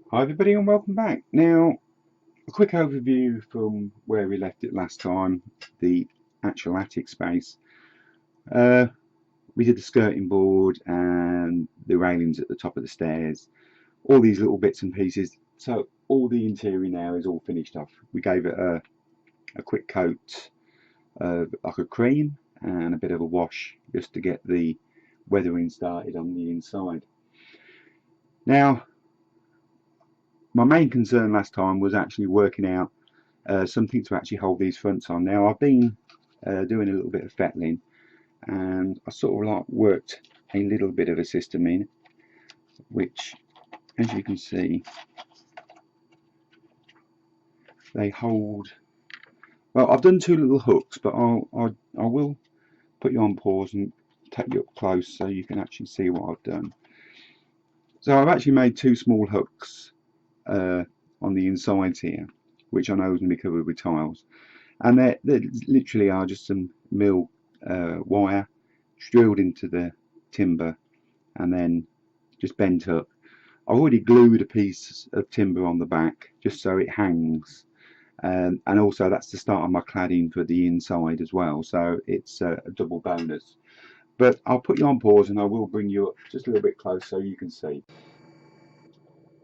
Hi everybody and welcome back. Now, a quick overview from where we left it last time, the actual attic space. Uh, we did the skirting board and the railings at the top of the stairs, all these little bits and pieces. So all the interior now is all finished off. We gave it a quick coat of like a cream and a bit of a wash just to get the weathering started on the inside. Now, my main concern last time was actually working out something to actually hold these fronts on. Now I've been doing a little bit of fettling and I sort of like worked a little bit of a system in which, as you can see, they hold. Well, I've done two little hooks, but I will put you on pause and take you up close so you can actually see what I've done. So I've actually made two small hooks uh, on the insides here, which I know is going to be covered with tiles, and they literally are just some mill wire drilled into the timber and then just bent up. I've already glued a piece of timber on the back just so it hangs, and also that's the start of my cladding for the inside as well, so it's a double bonus. But I'll put you on pause and I will bring you up just a little bit close so you can see.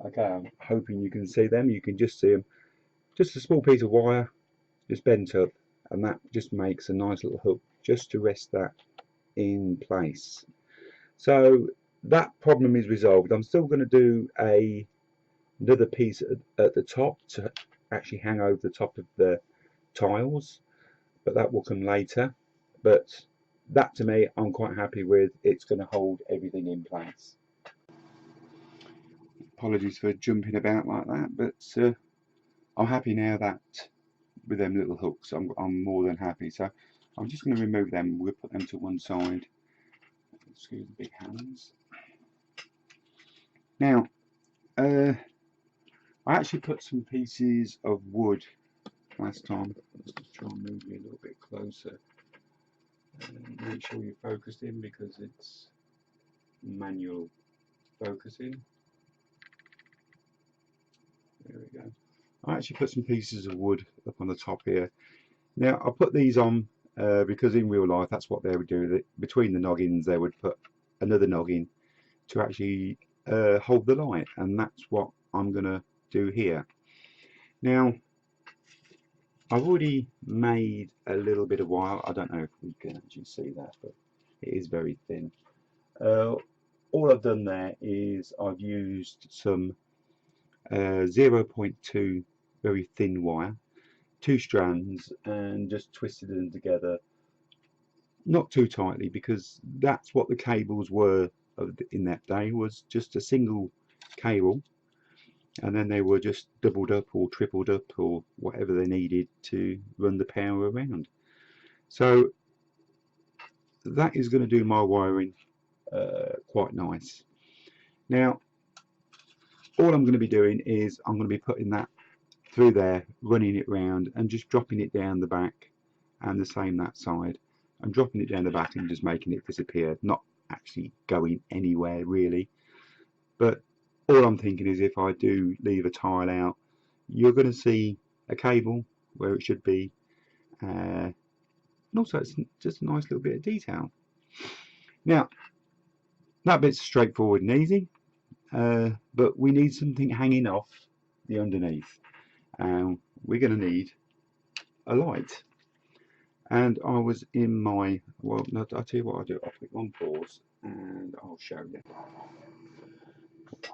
Okay, I'm hoping you can see them. You can just see them. Just a small piece of wire just bent up, and that just makes a nice little hook just to rest that in place. So that problem is resolved. I'm still going to do another piece at the top to actually hang over the top of the tiles, but that will come later. But that, to me, I'm quite happy with. It's going to hold everything in place. Apologies for jumping about like that, but I'm happy now that with them little hooks, I'm more than happy. So I'm just going to remove them. We'll put them to one side. Excuse the big hands. Now, I actually put some pieces of wood last time. Let's try and move you a little bit closer. Make sure you're focused in because it's manual focusing. There we go. I actually put some pieces of wood up on the top here. Now I put these on because in real life that's what they would do. Between the noggins they would put another noggin to actually hold the light, and that's what I'm going to do here. Now I've already made a little bit of wire. I don't know if we can actually see that, but it is very thin. All I've done there is I've used some 0.2 very thin wire, two strands, and just twisted them together, not too tightly, because that's what the cables were in that day, was just a single cable, and then they were just doubled up or tripled up or whatever they needed to run the power around. So that is going to do my wiring quite nice. Now all I'm going to be doing is I'm going to be putting that through there, running it round and just dropping it down the back, and the same that side. I'm dropping it down the back and just making it disappear, not actually going anywhere really. But all I'm thinking is if I do leave a tile out, you're going to see a cable where it should be, and also it's just a nice little bit of detail. Now that bit's straightforward and easy, but we need something hanging off the underneath, and we're going to need a light. And I was in my, well, no, I'll tell you what I'll do. I'll put it on pause and I'll show you.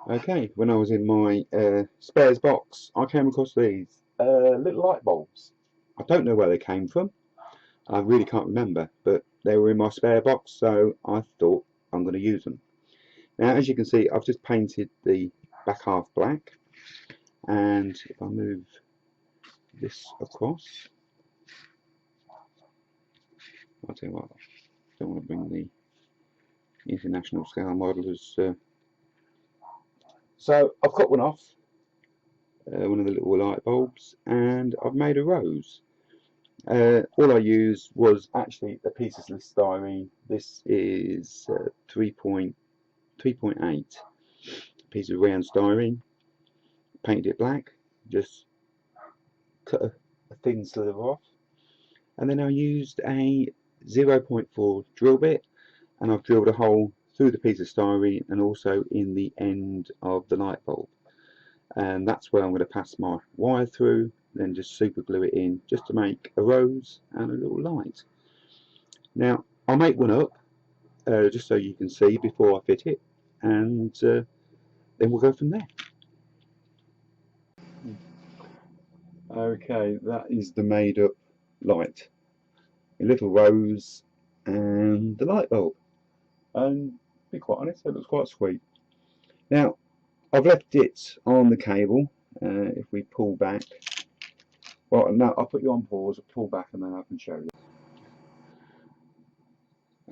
Okay, when I was in my spares box, I came across these little light bulbs. I don't know where they came from. I really can't remember, but they were in my spare box, so I thought I'm going to use them. Now, as you can see, I've just painted the back half black, and if I move this across, I'll tell you what, I don't want to bring the international scale modelers. So I've cut one off, one of the little light bulbs, and I've made a rose. All I used was actually a piece of styrene. This is 3.8 piece of round styrene, painted it black, just cut a thin sliver off, and then I used a 0.4 drill bit, and I've drilled a hole through the piece of styrene and also in the end of the light bulb, and that's where I'm going to pass my wire through, then just super glue it in just to make a rose and a little light. Now I'll make one up just so you can see before I fit it, and then we'll go from there. Okay, that is the made up light, a little rose and the light bulb, and to be quite honest, it looks quite sweet. Now I've left it on the cable. If we pull back, well, no, I'll put you on pause, pull back, and then I can show you.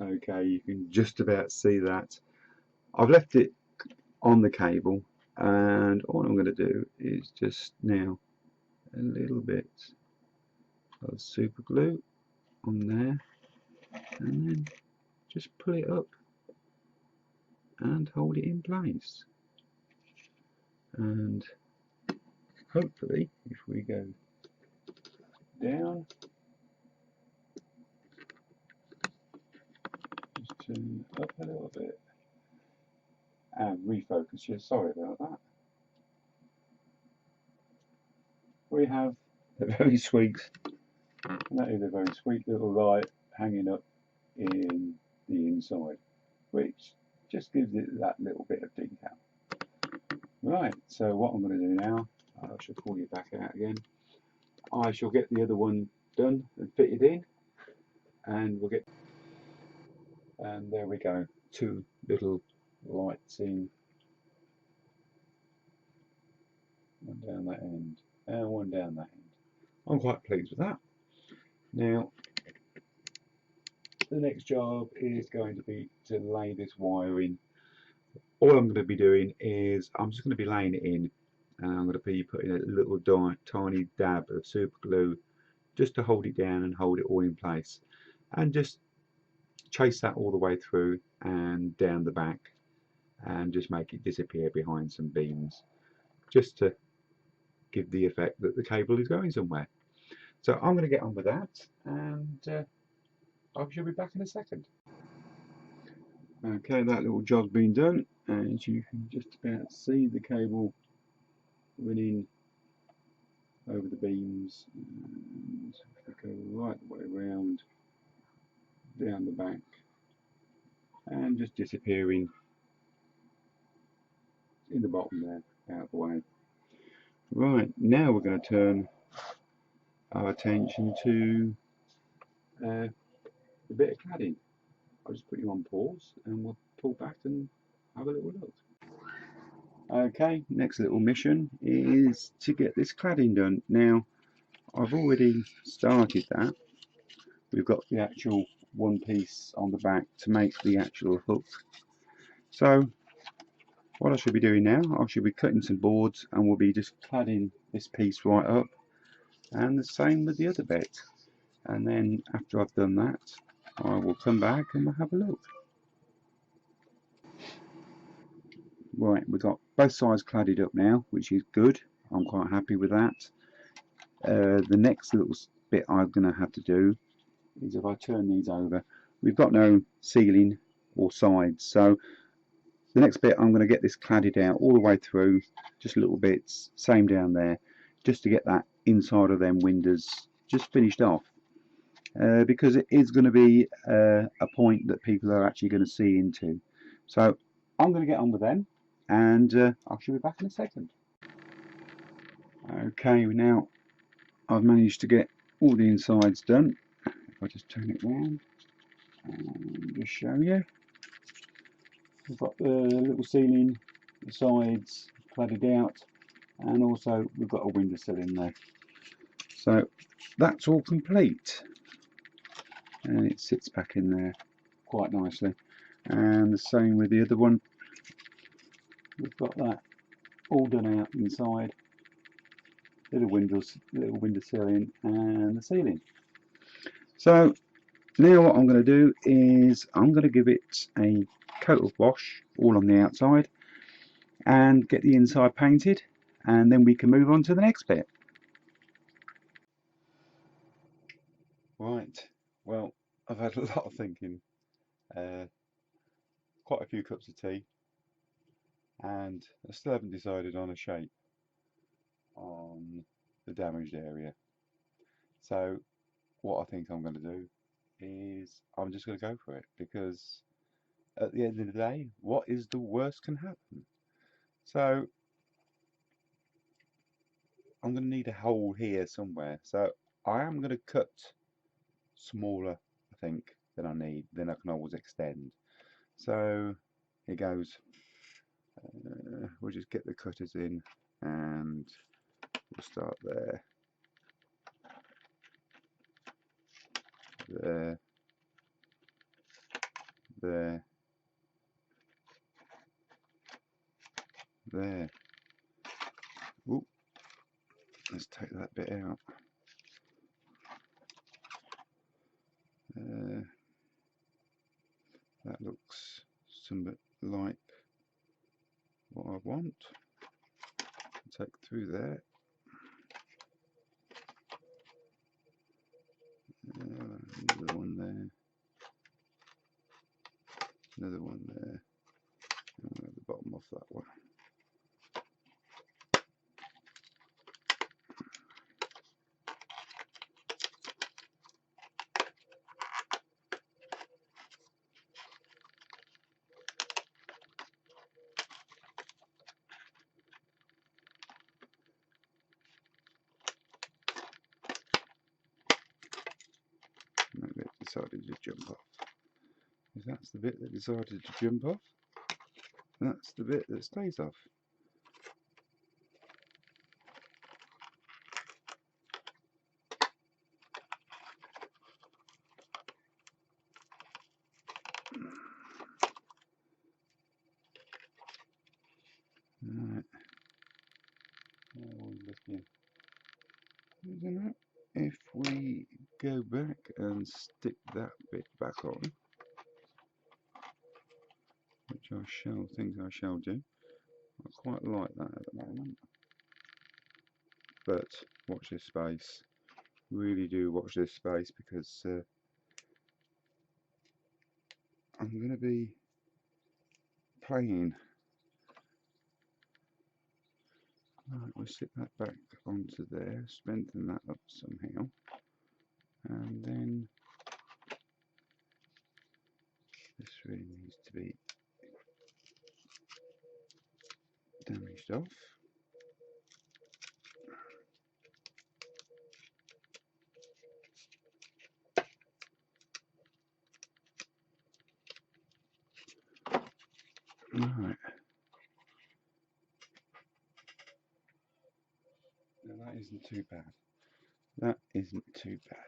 Okay, you can just about see that. I've left it on the cable, and all I'm going to do is just now a little bit of super glue on there, and then just pull it up and hold it in place. And hopefully, if we go down, just turn it up a little bit and refocus you. Sorry about that. We have a very sweet, that is a very sweet little light hanging up in the inside, which just gives it that little bit of detail. Right, so what I'm going to do now, I shall pull you back out again. I shall get the other one done and fitted in, and we'll get, and there we go, two little lights in, one down that end and one down that end. I'm quite pleased with that. Now the next job is going to be to lay this wire in. All I'm going to be doing is I'm just going to be laying it in, and I'm going to be putting a little tiny dab of super glue just to hold it down and hold it all in place, and just chase that all the way through and down the back, and just make it disappear behind some beams, just to give the effect that the cable is going somewhere. So I'm going to get on with that, and I shall be back in a second. Okay, that little job's been done, and you can just about see the cable running over the beams, and if we go right the way around down the back and just disappearing in the bottom there, out of the way. Right, now we're going to turn our attention to a bit of cladding. I'll just put you on pause and we'll pull back and have a little look. Okay, next little mission is to get this cladding done. Now I've already started that. We've got the actual one piece on the back to make the actual hook. So what I should be doing now, I should be cutting some boards and we'll be just cladding this piece right up, and the same with the other bit. And then after I've done that, I will come back and we'll have a look. Right, we've got both sides cladded up now, which is good. I'm quite happy with that. The next little bit I'm going to have to do is, if I turn these over, we've got no ceiling or sides, so the next bit I'm going to get this cladded out all the way through, just little bits, same down there, just to get that inside of them windows just finished off, because it is going to be a point that people are actually going to see into. So I'm going to get on with them, and I shall be back in a second. Okay, now I've managed to get all the insides done. If I just turn it round and just show you, we've got the little ceiling, the sides cladded out, and also we've got a windowsill in there. So that's all complete, and it sits back in there quite nicely. And the same with the other one. We've got that all done out inside, little windowsill in, and the ceiling. So now what I'm going to do is I'm going to give it a coat of wash all on the outside and get the inside painted, and then we can move on to the next bit. Right, well, I've had a lot of thinking, quite a few cups of tea, and I still haven't decided on a shape on the damaged area. So what I think I'm going to do is I'm just going to go for it, because at the end of the day, what is the worst can happen? So I'm going to need a hole here somewhere, so I am going to cut smaller, I think, than I need, then I can always extend. So here goes. We'll just get the cutters in and we'll start there, there, there, there. Ooh, let's take that bit out. That looks somewhat like what I want. Take through there. Another one there. Another one there. And at the bottom of that one. That bit decided to jump off. If that's the bit that decided to jump off, that's the bit that stays off. Right. Isn't it? If we go back and stick that bit back on, which I shall do. I quite like that at the moment. But watch this space. Really do watch this space, because I'm going to be playing. Right, we'll stick that back onto there, strengthen that up somehow, and then this really needs to be damaged off. Right. Now that isn't too bad. That isn't too bad.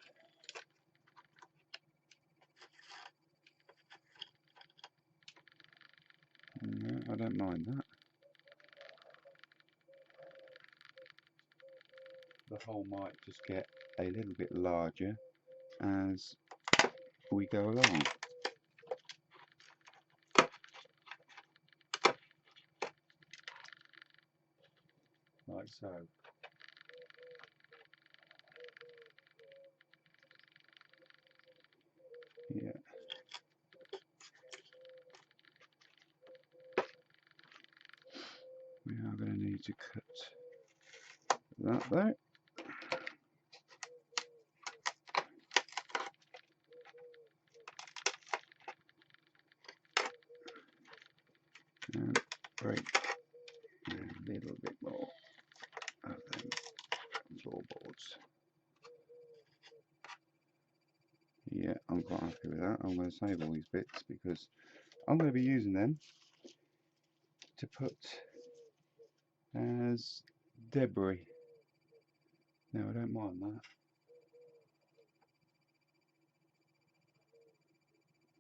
No, I don't mind that. The hole might just get a little bit larger as we go along. Like so. Yeah. We are going to need to cut that there. And break a little bit more of them floorboards. Yeah, I'm quite happy with that. I'm going to save all these bits because I'm going to be using them to put as debris. Now I don't mind that.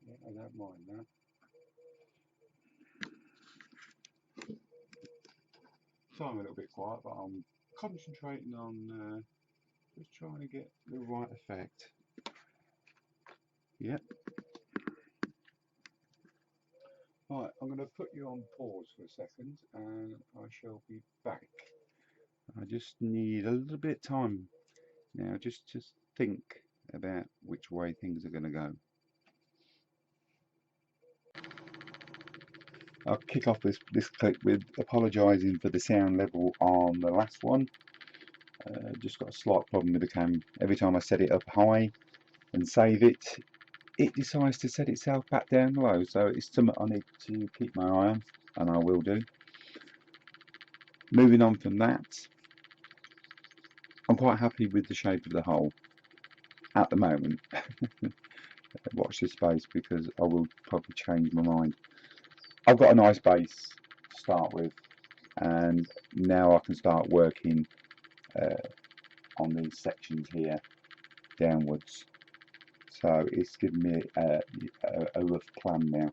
Yeah, I don't mind that. So I'm a little bit quiet, but I'm concentrating on just trying to get the right effect. Yep. Right, I'm going to put you on pause for a second and I shall be back. I just need a little bit of time now just to think about which way things are going to go. I'll kick off this clip with apologising for the sound level on the last one. Just got a slight problem with the cam. Every time I set it up high and save it, it decides to set itself back down low. So it's something I need to keep my eye on, and I will do. Moving on from that, I'm quite happy with the shape of the hole at the moment. Watch this space because I will probably change my mind. I've got a nice base to start with, and now I can start working on these sections here downwards. So it's giving me a rough plan now.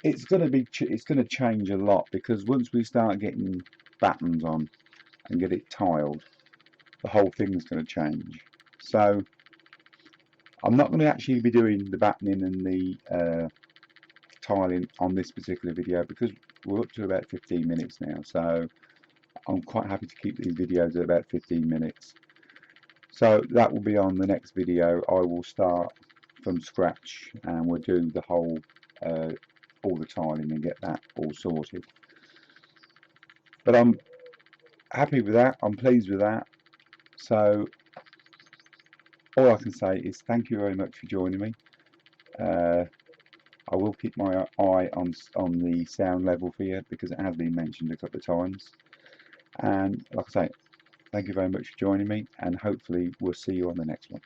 It's going to change a lot, because once we start getting battens on and get it tiled, the whole thing's going to change. So I'm not going to actually be doing the battening and the tiling on this particular video, because we're up to about 15 minutes now, so I'm quite happy to keep these videos at about 15 minutes. So that will be on the next video. I will start from scratch and we'll do the whole all the tiling and get that all sorted. But I'm happy with that, I'm pleased with that. So all I can say is thank you very much for joining me. I will keep my eye on the sound level for you, because it has been mentioned a couple of times. And like I say, thank you very much for joining me, and hopefully we'll see you on the next one.